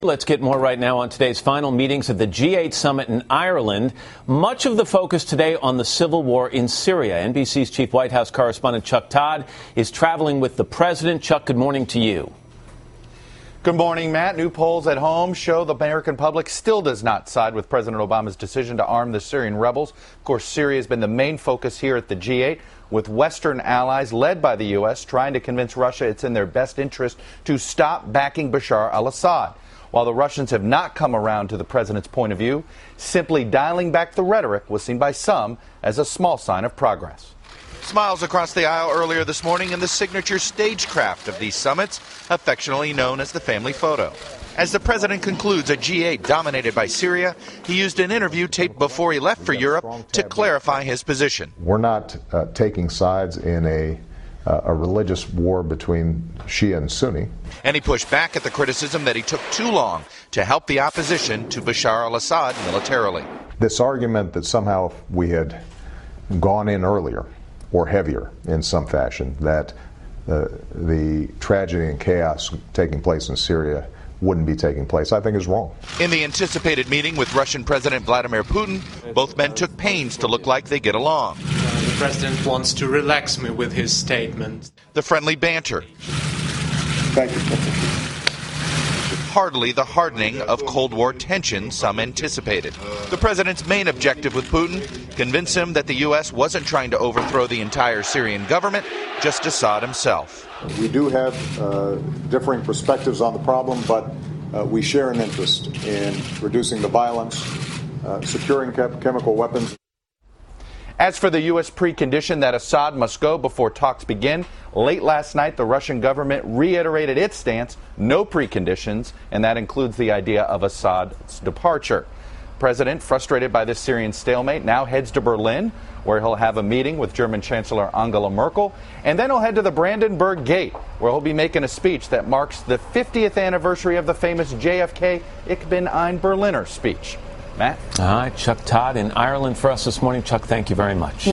Let's get more right now on today's final meetings of the G8 summit in Ireland. Much of the focus today on the civil war in Syria. NBC's chief White House correspondent Chuck Todd is traveling with the president. Chuck, good morning to you. Good morning, Matt. New polls at home show the American public still does not side with President Obama's decision to arm the Syrian rebels. Of course, Syria has been the main focus here at the G8, with Western allies led by the U.S. trying to convince Russia it's in their best interest to stop backing Bashar al-Assad. While the Russians have not come around to the president's point of view, simply dialing back the rhetoric was seen by some as a small sign of progress. Smiles across the aisle earlier this morning in the signature stagecraft of these summits, affectionately known as the family photo. As the president concludes a G8 dominated by Syria, he used an interview taped before he left for Europe to clarify his position. We're not taking sides in a religious war between Shia and Sunni. And he pushed back at the criticism that he took too long to help the opposition to Bashar al-Assad militarily. This argument that somehow we had gone in earlier or heavier in some fashion, that the tragedy and chaos taking place in Syria wouldn't be taking place, I think is wrong. In the anticipated meeting with Russian President Vladimir Putin, both men took pains to look like they get along. The president wants to relax me with his statement. The friendly banter. Thank you. Hardly the hardening of Cold War tension some anticipated. The president's main objective with Putin, convince him that the U.S. wasn't trying to overthrow the entire Syrian government, just Assad himself. We do have differing perspectives on the problem, but we share an interest in reducing the violence, securing chemical weapons. As for the U.S. precondition that Assad must go before talks begin, late last night the Russian government reiterated its stance, no preconditions, and that includes the idea of Assad's departure. President, frustrated by this Syrian stalemate, now heads to Berlin, where he'll have a meeting with German Chancellor Angela Merkel, and then he'll head to the Brandenburg Gate, where he'll be making a speech that marks the 50th anniversary of the famous JFK Ich bin ein Berliner speech. Matt? All right, Chuck Todd in Ireland for us this morning. Chuck, thank you very much.